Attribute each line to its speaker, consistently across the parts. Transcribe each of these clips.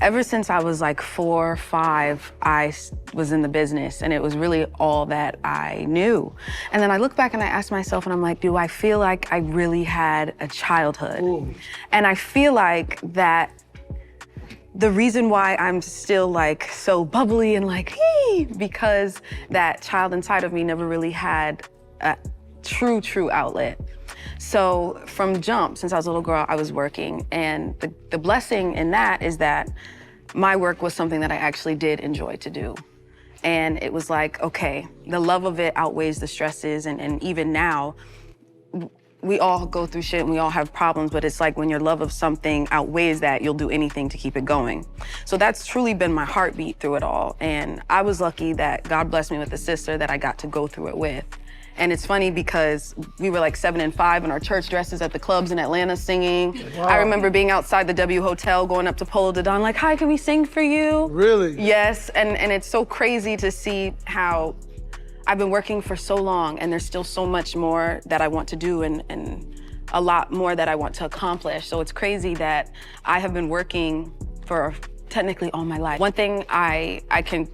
Speaker 1: Ever since I was like 4 or 5, I was in the business, and it was really all that I knew. And then I look back and I ask myself, and I'm like, do I feel like I really had a childhood? Ooh. And I feel like that the reason why I'm still like so bubbly and like, hee, because that child inside of me never really had a true outlet. So from jump, since I was a little girl, I was working, and the blessing in that is that my work was something that I actually did enjoy to do. And it was like, okay, the love of it outweighs the stresses, and even now, we all go through shit and we all have problems, but it's like when your love of something outweighs that, you'll do anything to keep it going. So that's truly been my heartbeat through it all. And I was lucky that God blessed me with a sister that I got to go through it with. And it's funny because we were like 7 and 5 in our church dresses at the clubs in Atlanta singing. Wow. I remember being outside the W Hotel, going up to Polo de Don, like, hi, can we sing for you?
Speaker 2: Really?
Speaker 1: Yes, and it's so crazy to see how I've been working for so long, and there's still so much more that I want to do, and a lot more that I want to accomplish. So it's crazy that I have been working for technically all my life. One thing I can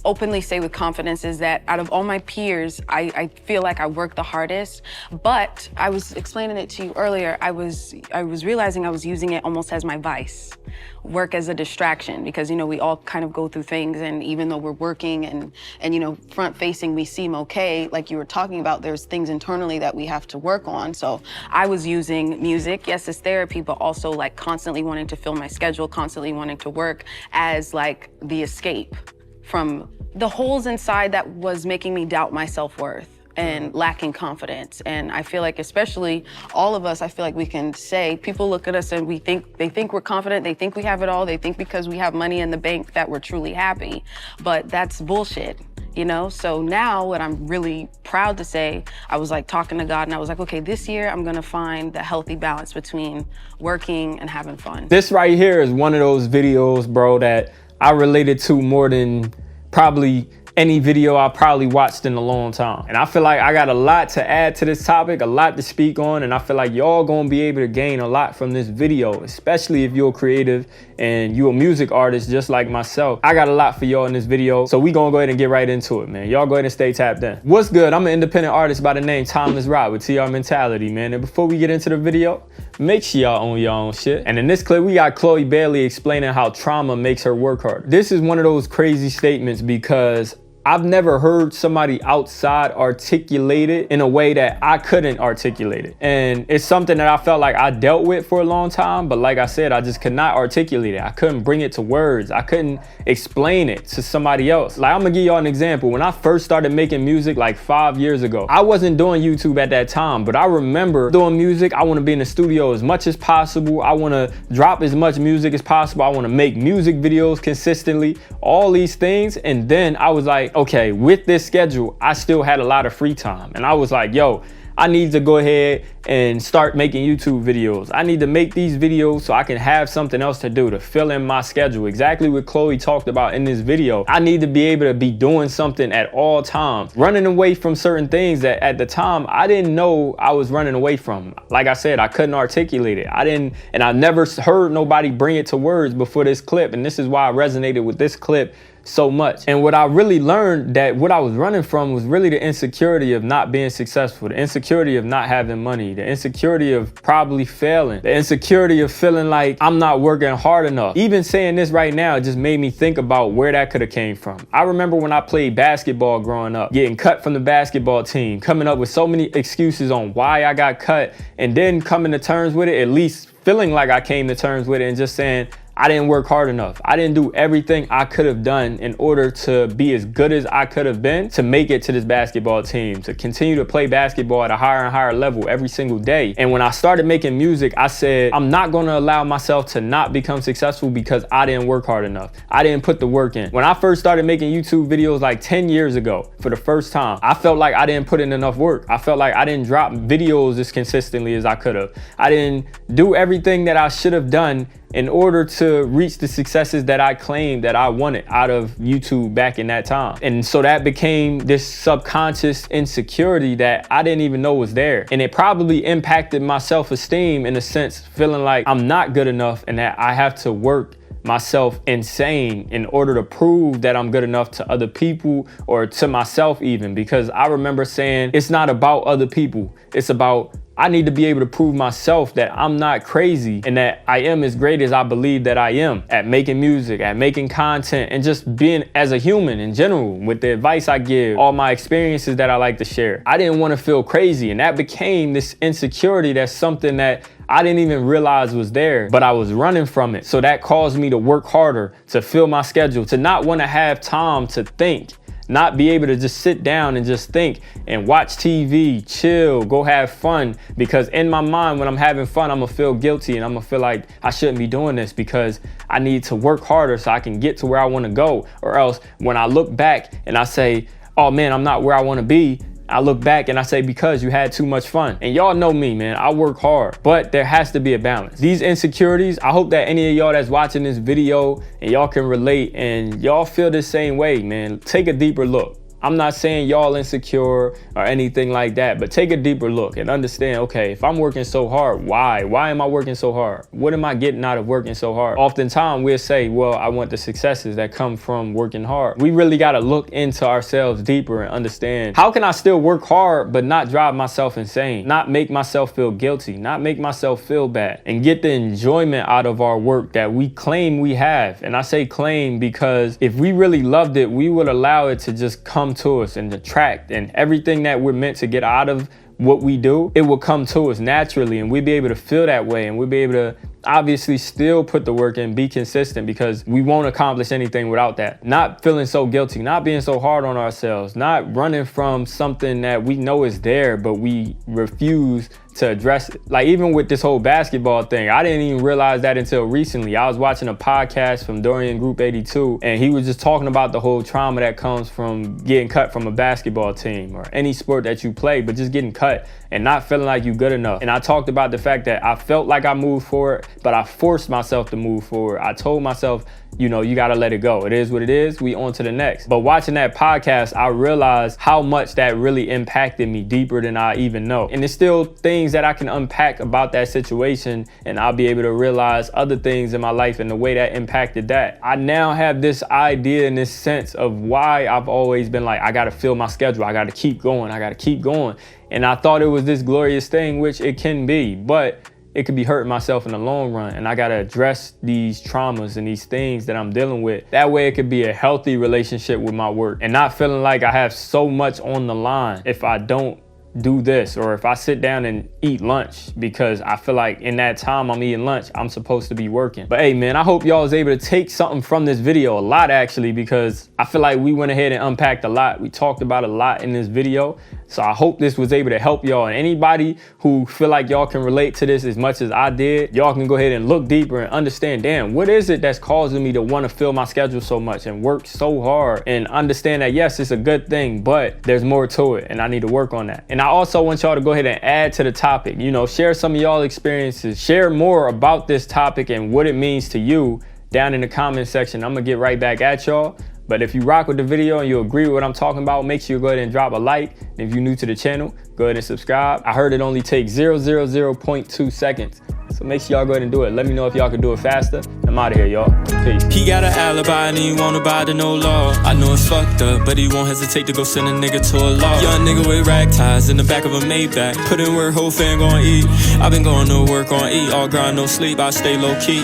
Speaker 1: openly say with confidence is that out of all my peers, I feel like I work the hardest, but I was explaining it to you earlier, I was realizing I was using it almost as my vice. Work as a distraction, because, you know, we all kind of go through things, and even though we're working and you know, front facing, we seem okay, like you were talking about, there's things internally that we have to work on. So I was using music, yes, as therapy, but also like constantly wanting to fill my schedule, constantly wanting to work as like the escape from the holes inside that was making me doubt my self-worth and lacking confidence. And I feel like, especially all of us, I feel like we can say, people look at us and they think we're confident, they think we have it all, they think because we have money in the bank that we're truly happy. But that's bullshit, you know? So now what I'm really proud to say, I was like talking to God, and I was like, okay, this year I'm gonna find the healthy balance between working and having fun.
Speaker 3: This right here is one of those videos, bro, that I related to more than probably any video I probably watched in a long time. And I feel like I got a lot to add to this topic, a lot to speak on, and I feel like y'all gonna be able to gain a lot from this video, especially if you're creative and you're a music artist just like myself. I got a lot for y'all in this video, so we gonna go ahead and get right into it, man. Y'all go ahead and stay tapped in. What's good? I'm an independent artist by the name TimelessRoc with TR Mentality, man. And before we get into the video, make sure y'all own your own shit. And in this clip, we got Chloe Bailey explaining how trauma makes her work harder. This is one of those crazy statements because I've never heard somebody outside articulate it in a way that I couldn't articulate it. And it's something that I felt like I dealt with for a long time, but like I said, I just could not articulate it. I couldn't bring it to words. I couldn't explain it to somebody else. Like, I'm gonna give y'all an example. When I first started making music like 5 years ago, I wasn't doing YouTube at that time, but I remember doing music. I wanna be in the studio as much as possible. I wanna drop as much music as possible. I wanna make music videos consistently, all these things. And then I was like, okay, with this schedule, I still had a lot of free time. And I was like, yo, I need to go ahead and start making YouTube videos. I need to make these videos so I can have something else to do to fill in my schedule. Exactly what Chloe talked about in this video. I need to be able to be doing something at all times, running away from certain things that at the time I didn't know I was running away from. Like I said, I couldn't articulate it. And I never heard nobody bring it to words before this clip. And this is why I resonated with this clip so much. And what I really learned, that what I was running from was really the insecurity of not being successful, the insecurity of not having money, the insecurity of probably failing, the insecurity of feeling like I'm not working hard enough. Even saying this right now, it just made me think about where that could have came from. I remember when I played basketball growing up, getting cut from the basketball team, coming up with so many excuses on why I got cut, and then coming to terms with it, at least feeling like I came to terms with it, and just saying, I didn't work hard enough. I didn't do everything I could have done in order to be as good as I could have been to make it to this basketball team, to continue to play basketball at a higher and higher level every single day. And when I started making music, I said, I'm not gonna allow myself to not become successful because I didn't work hard enough. I didn't put the work in. When I first started making YouTube videos like 10 years ago for the first time, I felt like I didn't put in enough work. I felt like I didn't drop videos as consistently as I could have. I didn't do everything that I should have done in order to reach the successes that I claimed that I wanted out of YouTube back in that time. And so that became this subconscious insecurity that I didn't even know was there. And it probably impacted my self-esteem in a sense, feeling like I'm not good enough and that I have to work myself insane in order to prove that I'm good enough to other people or to myself even, because I remember saying it's not about other people. It's about I need to be able to prove myself that I'm not crazy and that I am as great as I believe that I am at making music, at making content, and just being as a human in general with the advice I give, all my experiences that I like to share. I didn't want to feel crazy, and that became this insecurity that's something that I didn't even realize was there, but I was running from it. So that caused me to work harder, to fill my schedule, to not want to have time to think, not be able to just sit down and just think and watch TV, chill, go have fun. Because in my mind, when I'm having fun, I'm gonna feel guilty and I'm gonna feel like I shouldn't be doing this because I need to work harder so I can get to where I wanna go. Or else when I look back and I say, oh man, I'm not where I wanna be, I look back and I say, because you had too much fun. And y'all know me, man, I work hard, but there has to be a balance. These insecurities, I hope that any of y'all that's watching this video and y'all can relate and y'all feel the same way, man. Take a deeper look. I'm not saying y'all insecure or anything like that, but take a deeper look and understand, okay, if I'm working so hard, why? Why am I working so hard? What am I getting out of working so hard? Oftentimes we'll say, well, I want the successes that come from working hard. We really got to look into ourselves deeper and understand, how can I still work hard but not drive myself insane, not make myself feel guilty, not make myself feel bad, and get the enjoyment out of our work that we claim we have. And I say claim because if we really loved it, we would allow it to just come to us and attract, and everything that we're meant to get out of what we do, it will come to us naturally, and we'll be able to feel that way, and we'll be able to obviously still put the work in, be consistent, because we won't accomplish anything without that. Not feeling so guilty, not being so hard on ourselves, not running from something that we know is there but we refuse to address it. Like even with this whole basketball thing, I didn't even realize that until recently. I was watching a podcast from Dorian Group 82, and he was just talking about the whole trauma that comes from getting cut from a basketball team or any sport that you play, but just getting cut and not feeling like you're good enough. And I talked about the fact that I felt like I moved forward, but I forced myself to move forward. I told myself, you know, you got to let it go. It is what it is. We on to the next. But watching that podcast, I realized how much that really impacted me deeper than I even know. And there's still things that I can unpack about that situation, and I'll be able to realize other things in my life and the way that impacted that. I now have this idea and this sense of why I've always been like, I got to fill my schedule. I got to keep going. I got to keep going. And I thought it was this glorious thing, which it can be, but it could be hurting myself in the long run. And I got to address these traumas and these things that I'm dealing with. That way it could be a healthy relationship with my work and not feeling like I have so much on the line if I don't do this, or if I sit down and eat lunch, because I feel like in that time I'm eating lunch, I'm supposed to be working. But hey man, I hope y'all was able to take something from this video, a lot actually, because I feel like we went ahead and unpacked a lot. We talked about a lot in this video. So I hope this was able to help y'all, and anybody who feel like y'all can relate to this as much as I did, y'all can go ahead and look deeper and understand, damn, what is it that's causing me to want to fill my schedule so much and work so hard, and understand that yes, it's a good thing, but there's more to it and I need to work on that. And I also want y'all to go ahead and add to the topic, you know, share some of y'all experiences, share more about this topic and what it means to you down in the comment section. I'm gonna get right back at y'all. But if you rock with the video and you agree with what I'm talking about, make sure you go ahead and drop a like. And if you're new to the channel, go ahead and subscribe. I heard it only takes 0.2 seconds. So make sure y'all go ahead and do it. Let me know if y'all can do it faster. I'm out of here, y'all. Peace.
Speaker 2: He got an alibi and he won't abide to no law. I know it's fucked up, but he won't hesitate to go send a nigga to a law. Young nigga with rag ties in the back of a Maybach. Put in work, whole fan gon' eat. I've been going to work on eat. All grind, no sleep, I stay low key.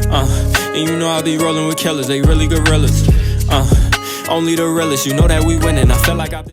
Speaker 2: And you know I be rolling with killers, they really gorillas. Only the realest, you know that we winning. I feel like I've